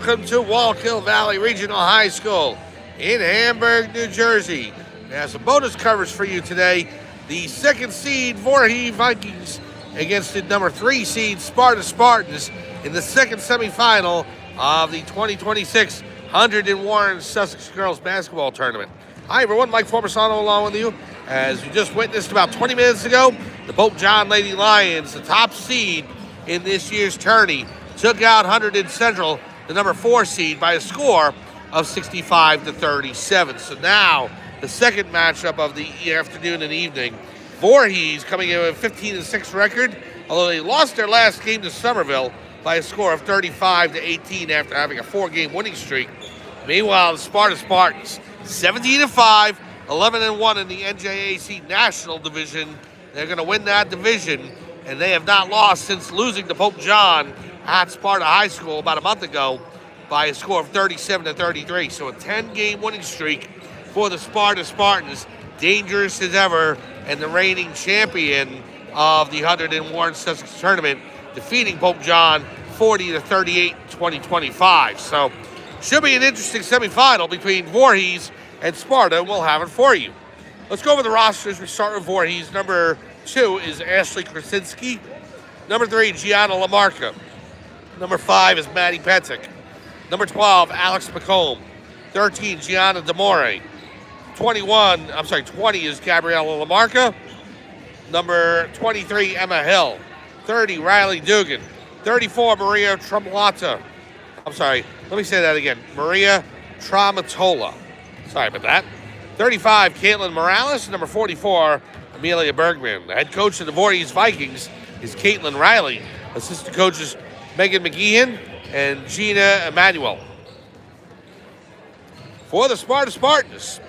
Welcome to Wallkill Valley Regional High School in Hamburg, New Jersey. We have some bonus coverage for you today. The second seed Voorhees Vikings against the number 3 seed Sparta Spartans in the second semifinal of the 2026 101 Sussex Girls Basketball Tournament. Hi everyone, Mike Formisano along with you. As you just witnessed about 20 minutes ago, the Pope John Lady Lions, the top seed in this year's tourney, took out 100 Central, the number 4 seed, by a score of 65-37. So now, the second matchup of the afternoon and evening, Voorhees coming in with a 15-6 record, although they lost their last game to Somerville by a score of 35-18 after having a 4-game winning streak. Meanwhile, the Sparta Spartans, 17-5, 11-1 in the NJAC National Division. They're going to win that division, and they have not lost since losing to Pope John at Sparta High School about a month ago by a score of 37-33. So a 10-game winning streak for the Sparta Spartans, dangerous as ever, and the reigning champion of the 101 Sussex Tournament, defeating Pope John 40-38 in 2025. So should be an interesting semifinal between Voorhees and Sparta, and we'll have it for you. Let's go over the rosters. We start with Voorhees. Number 2 is Ashley Krasinski. Number 3, Gianna Lamarca. Number 5 is Maddie Petic. Number 12, Alex McComb. 13, Gianna Demore. 20 is Gabriella Lamarca. Number 23, Emma Hill. 30, Riley Dugan. 34, Maria Tromlata. Let me say that again. Maria Tramatola. Sorry about that. 35, Caitlin Morales. Number 44, Amelia Bergman. The head coach of the Voorhees Vikings is Caitlin Riley. Assistant coaches Megan McGeehan and Gina Emanuel. For the Sparta Spartans,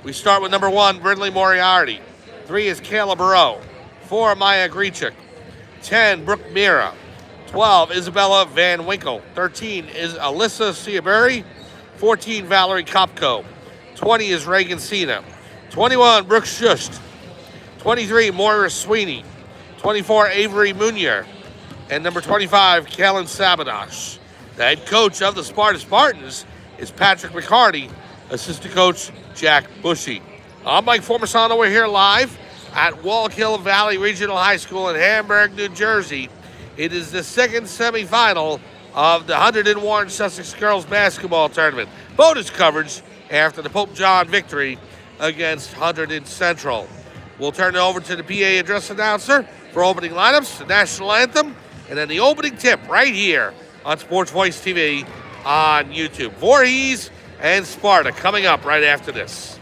we start with number 1, Brindley Moriarty. 3 is Kayla Barreau. 4, Maya Grichuk. 10, Brooke Mira. 12, Isabella Van Winkle. 13 is Alyssa Ciaberry. 14, Valerie Kopko. 20 is Reagan Cena. 21, Brooke Schust. 23, Moira Sweeney. 24, Avery Munier. And number 25, Kellen Sabadosh. The head coach of the Sparta Spartans is Patrick McCarty. Assistant coach, Jack Bushy. I'm Mike Formisano. We're here live at Wallkill Valley Regional High School in Hamburg, New Jersey. It is the second semifinal of the 101 Sussex Girls Basketball Tournament. Bonus coverage after the Pope John victory against 100 Central. We'll turn it over to the PA address announcer for opening lineups, the national anthem, and then the opening tip right here on Sports Voice TV on YouTube. Voorhees and Sparta coming up right after this.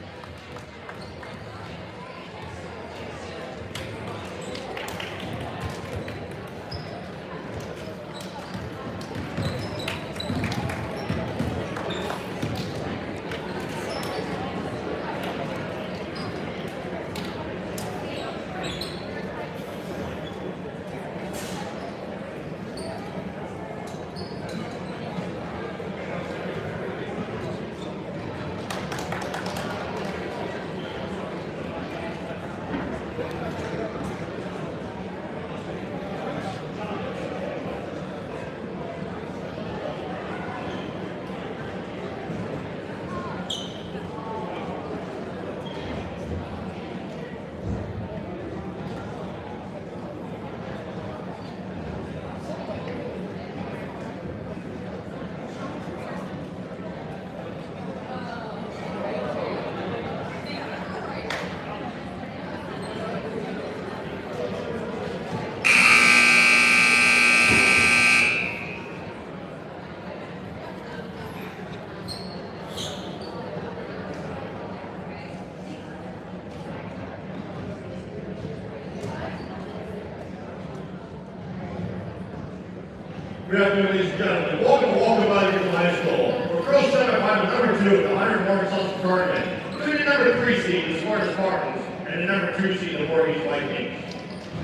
Good afternoon, ladies and gentlemen. Welcome to Wallkill Valley Regional High School. We're girls semifinal number 2 of the 101 Sussex Tournament. Between the number 3 seed, the Sparta Spartans, and the number 2 seed, the Voorhees Vikings.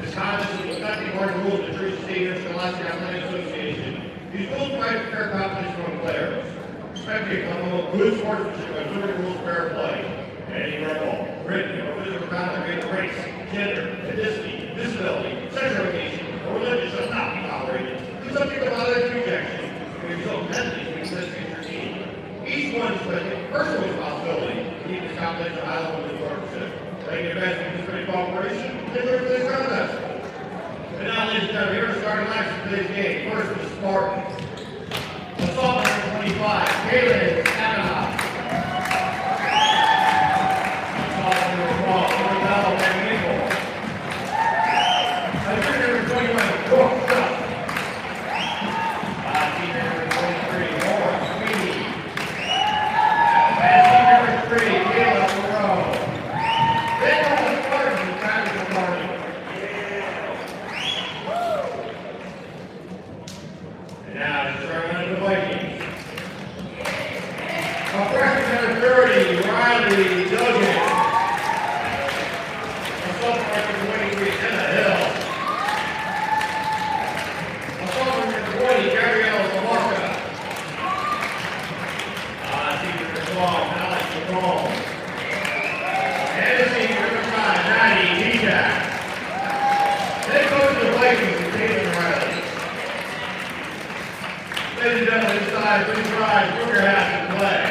This contest is affecting hard rules of the Jersey State Interscholastic Athletic Association. These rules provide fair competition among players. Expecting a level of good sportsmanship by observing rules of fair play. Any verbal, written, or physical contact against race, gender, ethnicity, disability, sexual orientation, or religion shall not be tolerated. Subject to violent rejection, may result in penalties personal responsibility to keep this competition high level of sportsmanship. Thank you guys for this great cooperation. Good luck for this contest. And now, ladies and gentlemen, here are starting lines for today's game. First is Spartans. Assault number 25, Kaylin Anaha. Assault number 12, Isabel Van Winkle. Team number 21, Brooke Shutt. Team number 23, Laura Sweeney. And team number 3, Kayla Moreau. Then on the Spartans and Travis Party. And now to start on the Vikings. A freshman number 30, Riley Duggan. Assault number 23, Emma Hill. Assault number 20, Gabrielle Lamarca. Team number 12, Alex McComb. And team number 5, Maddie Dejak. Then coach of the Vikings is Caitlin Riley. Ladies and gentlemen, inside, please rise, put your hats in play.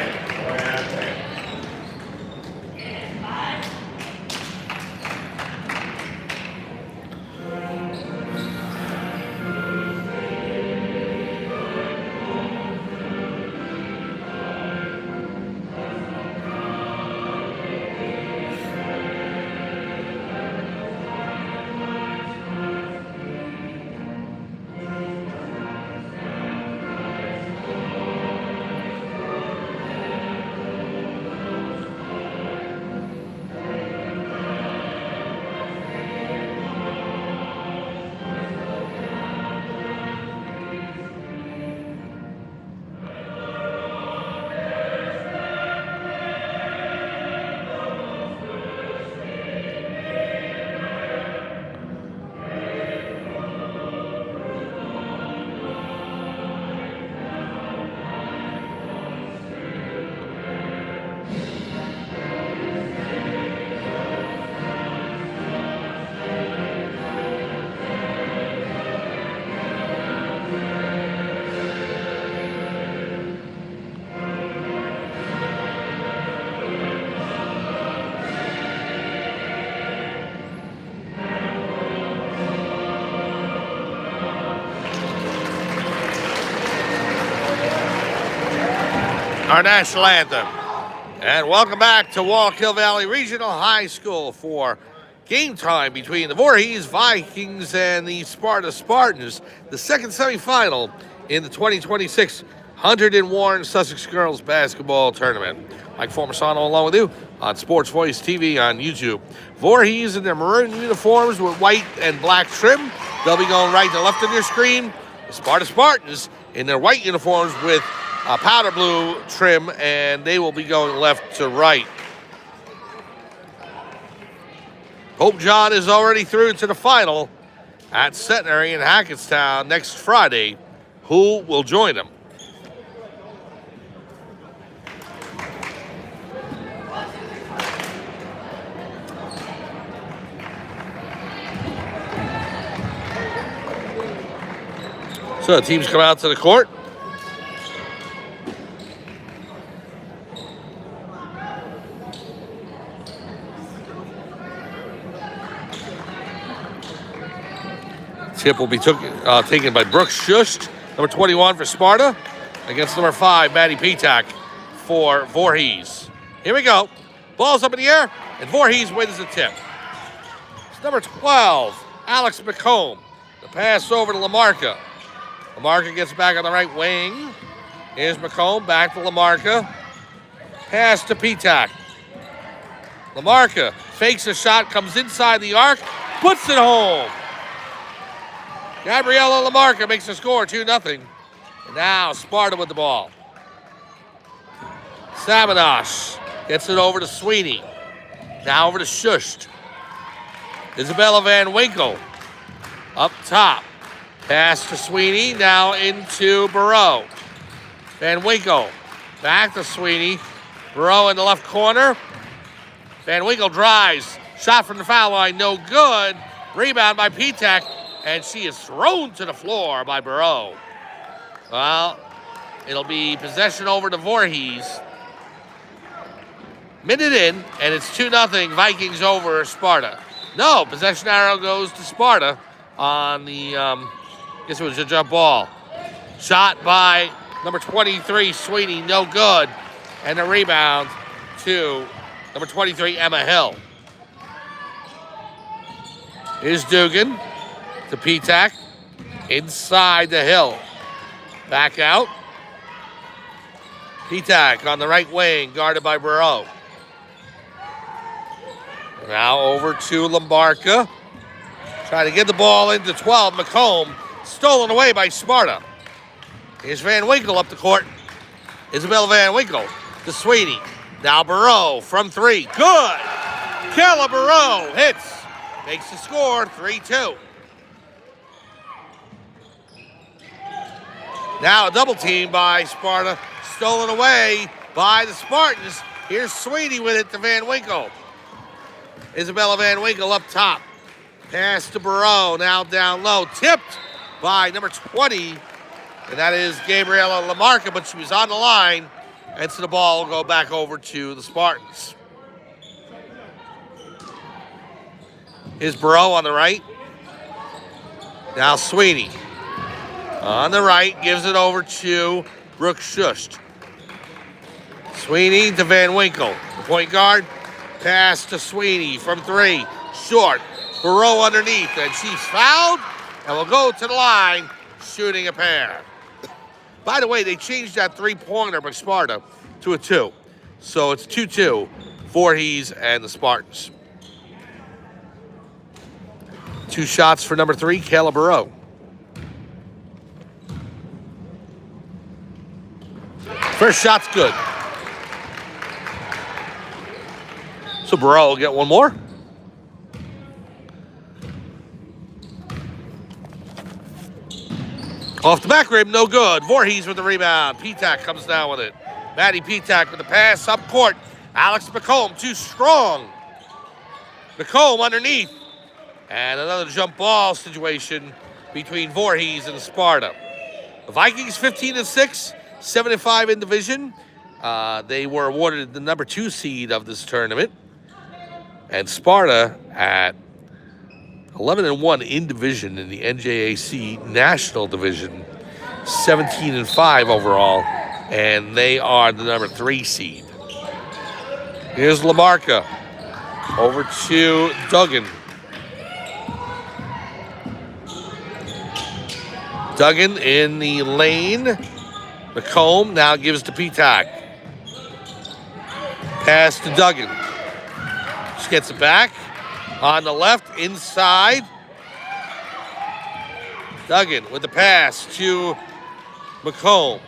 Our national anthem. And welcome back to Wallkill Valley Regional High School for game time between the Voorhees Vikings and the Sparta Spartans, the second semifinal in the 2026 Hunted and Warren Sussex Girls Basketball Tournament. Mike Formasano along with you on Sports Voice TV on YouTube. Voorhees in their maroon uniforms with white and black trim. They'll be going right to left on your screen. The Sparta Spartans in their white uniforms with powder blue trim, and they will be going left to right. Hope John is already through to the final at Centenary in Hackettstown next Friday. Who will join him? So the teams come out to the court. Tip will be taken by Brooke Shust, number 21 for Sparta, against number 5, Maddie Petak for Voorhees. Here we go. Ball's up in the air, and Voorhees wins the tip. It's number 12, Alex McComb. The pass over to Lamarca. Lamarca gets back on the right wing. Here's McComb, back to Lamarca. Pass to Petak. Lamarca fakes a shot, comes inside the arc, puts it home. Gabriella Lamarca makes the score 2-0. And now Sparta with the ball. Samanosh gets it over to Sweeney. Now over to Shust. Isabella Van Winkle up top. Pass to Sweeney, now into Burrow. Van Winkle back to Sweeney. Burrow in the left corner. Van Winkle drives. Shot from the foul line, no good. Rebound by Petak. And she is thrown to the floor by Burrow. Well, it'll be possession over to Voorhees. Minute in, and it's 2-0 Vikings over Sparta. No, possession arrow goes to Sparta on the, guess it was a jump ball. Shot by number 23, Sweeney, no good. And a rebound to number 23, Emma Hill. Here's Dugan to Petak. Inside the Hill. Back out. Petak on the right wing, guarded by Burrow. Now over to Lombarca. Trying to get the ball into 12. McComb stolen away by Sparta. Here's Van Winkle up the court. Isabella Van Winkle to Sweeney. Now Burrow from 3. Good! Kella Burrow hits. Makes the score 3-2. Now a double team by Sparta. Stolen away by the Spartans. Here's Sweeney with it to Van Winkle. Isabella Van Winkle up top. Pass to Burrow, now down low. Tipped by number 20, and that is Gabriela Lamarca, but she was on the line, and so the ball will go back over to the Spartans. Here's Burrow on the right. Now Sweeney on the right, gives it over to Brooke Shusht. Sweeney to Van Winkle, the point guard. Pass to Sweeney from 3, short. Burrow underneath, and she's fouled, and will go to the line, shooting a pair. By the way, they changed that three-pointer by Sparta to a 2. So it's 2-2, Voorhees and the Spartans. 2 shots for number 3, Kayla Burrow. First shot's good. So Burrow will get one more. Off the back rim, no good. Voorhees with the rebound. Petak comes down with it. Maddie Petak with the pass up court. Alex McComb, too strong. McComb underneath. And another jump ball situation between Voorhees and Sparta. The Vikings 15-6, 7-5 in division. They were awarded the number 2 seed of this tournament. And Sparta at 11-1 in division in the NJAC National Division, 17-5 overall, and they are the number 3 seed. Here's Lamarca over to Duggan. Duggan in the lane. McComb now gives to Petak. Pass to Duggan. She gets it back. On the left, inside. Duggan with the pass to McComb.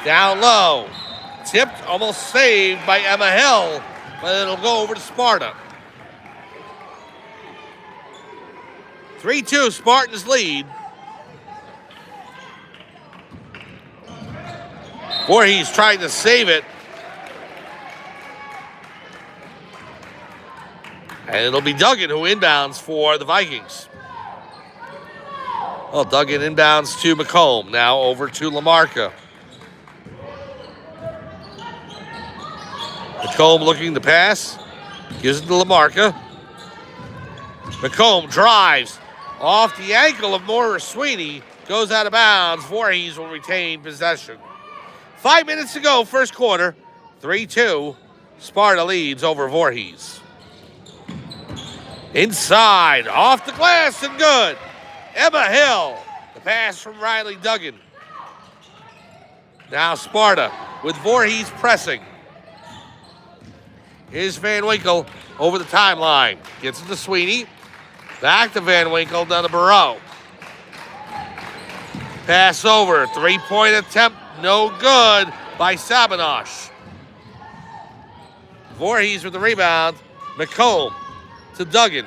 Down low. Tipped, almost saved by Emma Hill, but it'll go over to Sparta. 3-2, Spartans lead. Voorhees trying to save it. And it'll be Duggan who inbounds for the Vikings. Well, Duggan inbounds to McComb. Now over to Lamarca. McComb looking to pass. Gives it to Lamarca. McComb drives off the ankle of Maura Sweeney. Goes out of bounds. Voorhees will retain possession. 5 minutes to go, first quarter. 3-2. Sparta leads over Voorhees. Inside, off the glass and good. Emma Hill, the pass from Riley Duggan. Now Sparta with Voorhees pressing. Here's Van Winkle over the timeline. Gets it to Sweeney. Back to Van Winkle, down to Burrow. Pass over, 3-point attempt, no good by Sabinosh. Voorhees with the rebound. McComb to Duggan.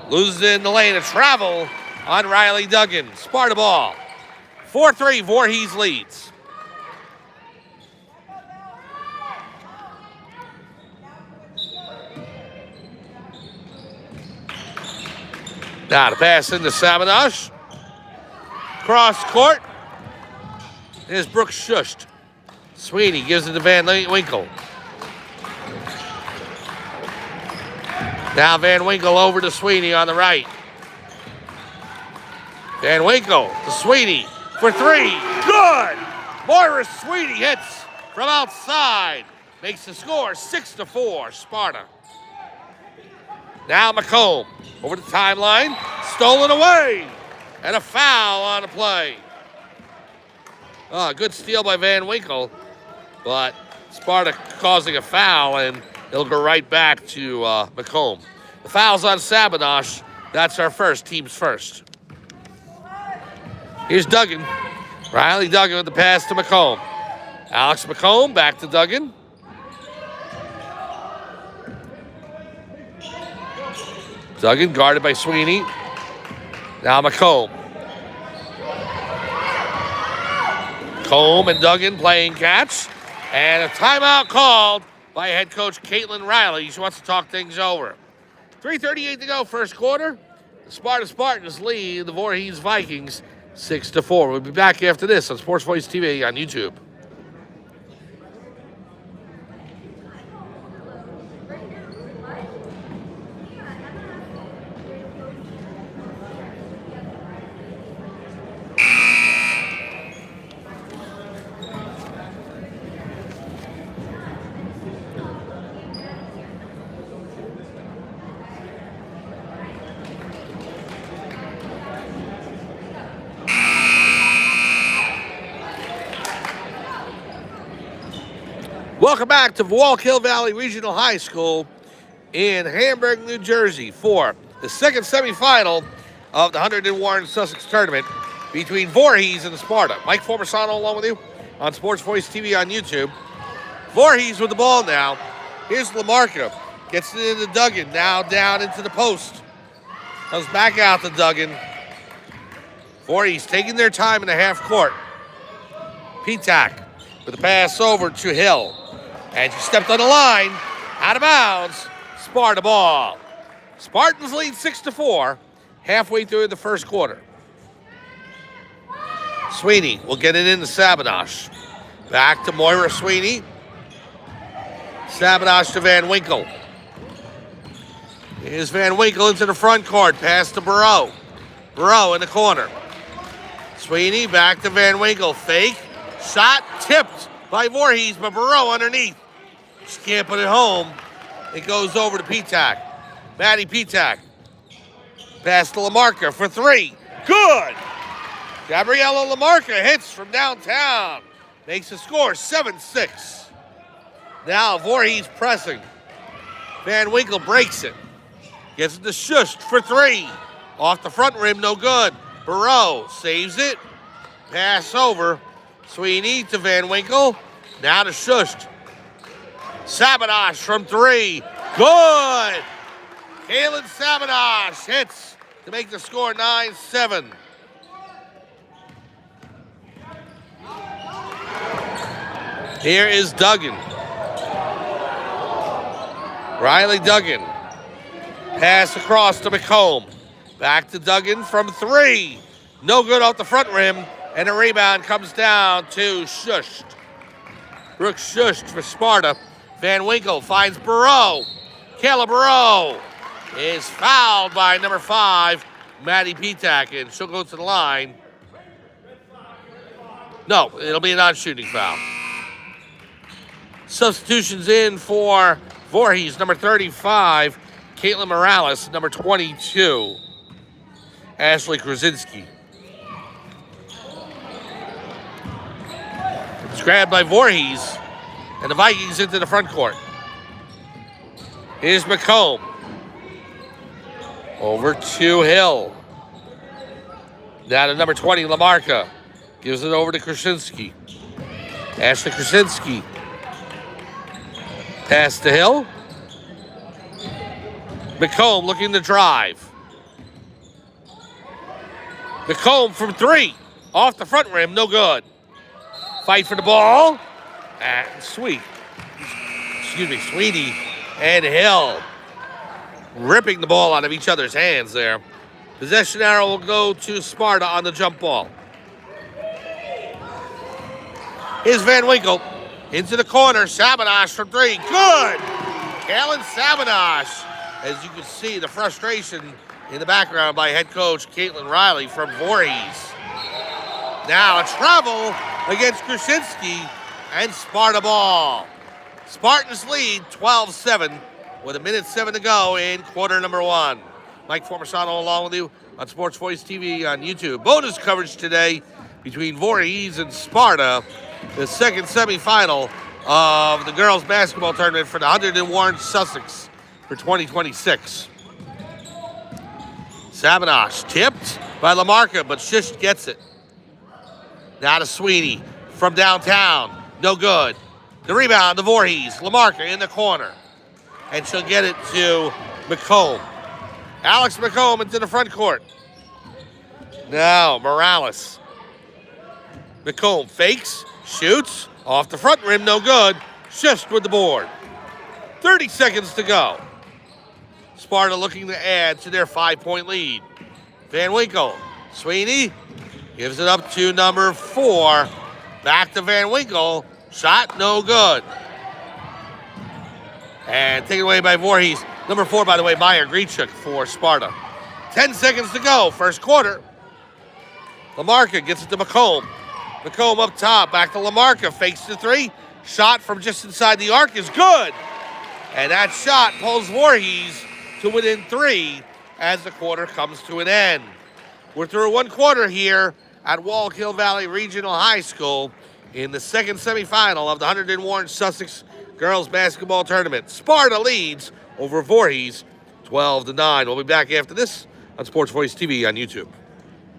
Loses it in the lane of travel on Riley Duggan. Sparta ball. 4-3, Voorhees leads. Now to pass into Sabinosh. Cross court. Here's Brooke Shusht. Sweeney gives it to Van Winkle. Now Van Winkle over to Sweeney on the right. Van Winkle to Sweeney for three. Good! Moira Sweeney hits from outside. Makes the score 6-4, Sparta. Now McComb over the timeline. Stolen away. And a foul on the play. Good steal by Van Winkle. But Sparta causing a foul, and it'll go right back to McComb. The foul's on Sabinosh. That's our first, team's first. Here's Duggan. Riley Duggan with the pass to McComb. Alex McComb back to Duggan. Duggan guarded by Sweeney. Now McComb. McComb and Duggan playing catch. And a timeout called by head coach Caitlin Riley. She wants to talk things over. 3:38 to go, first quarter. The Sparta Spartans lead the Voorhees Vikings 6-4. We'll be back after this on Sports Voice TV on YouTube. Welcome back to Wallkill Valley Regional High School in Hamburg, New Jersey for the second semifinal of the 101 Sussex tournament between Voorhees and Sparta. Mike Formersano along with you on Sports Voice TV on YouTube. Voorhees with the ball now. Here's Lamarca. Gets it into Duggan. Now down into the post. Comes back out to Duggan. Voorhees taking their time in the half court. Petak with the pass over to Hill. And she stepped on the line, out of bounds, Sparta ball. Spartans lead 6-4, halfway through the first quarter. Sweeney will get it into Sabinosh. Back to Moira Sweeney. Sabinosh to Van Winkle. Here's Van Winkle into the front court, pass to Burrow. Burrow in the corner. Sweeney back to Van Winkle, fake, shot, tipped by Voorhees, but Burrow underneath. She can't put it home. It goes over to Petak. Maddie Petak. Pass to Lamarca for three. Good! Gabriella Lamarca hits from downtown. Makes the score 7-6. Now Voorhees pressing. Van Winkle breaks it. Gets it to Shushed for three. Off the front rim, no good. Burrow saves it. Pass over. Sweeney to Van Winkle. Now to Shushed. Sabinosh from three. Good! Kaylin Sabinosh hits to make the score 9-7. Here is Duggan. Riley Duggan. Pass across to McComb. Back to Duggan from three. No good off the front rim. And a rebound comes down to Shushed. Brooke Shushed for Sparta. Van Winkle finds Burrow. Kayla Burrow is fouled by number 5, Maddie Petak, and she'll go to the line. No, it'll be a non-shooting foul. Substitutions in for Voorhees, number 35, Caitlin Morales, number 22, Ashley Krasinski. It's grabbed by Voorhees, and the Vikings into the front court. Here's McComb. Over to Hill. Now to number 20, Lamarca. Gives it over to Krasinski. Ashley Krasinski. Pass to Hill. McComb looking to drive. McComb from three. Off the front rim, no good. Fight for the ball. And Sweeney and Hill ripping the ball out of each other's hands there. Possession arrow will go to Sparta on the jump ball. Here's Van Winkle into the corner. Sabinosh from three. Good! Kalen Sabinosh As you can see, the frustration in the background by head coach Caitlin Riley from Voorhees. Now a travel against Krasinski and Sparta ball. Spartans lead 12-7 with 1:07 to go in quarter number 1. Mike Formasano along with you on Sports Voice TV on YouTube. Bonus coverage today between Voorhees and Sparta, the second semifinal of the girls basketball tournament for the 101 Sussex for 2026. Sabinosh tipped by Lamarca, but Shish gets it. Now to Sweeney from downtown. No good. The rebound to Voorhees. Lamarca in the corner. And she'll get it to McComb. Alex McComb into the front court. Now Morales. McComb fakes, shoots, off the front rim, no good. Shish with the board. 30 seconds to go. Sparta looking to add to their 5-point lead. Van Winkle. Sweeney gives it up to number 4. Back to Van Winkle. Shot no good. And taken away by Voorhees. Number 4, by the way, Meyer Grechuk for Sparta. 10 seconds to go, first quarter. Lamarca gets it to McComb. McComb up top, back to Lamarca. Fakes the 3. Shot from just inside the arc is good. And that shot pulls Voorhees to within 3 as the quarter comes to an end. We're through one quarter here at Wallkill Valley Regional High School in the second semifinal of the 101 Sussex Girls Basketball Tournament. Sparta leads over Voorhees 12-9. We'll be back after this on Sports Voice TV on YouTube.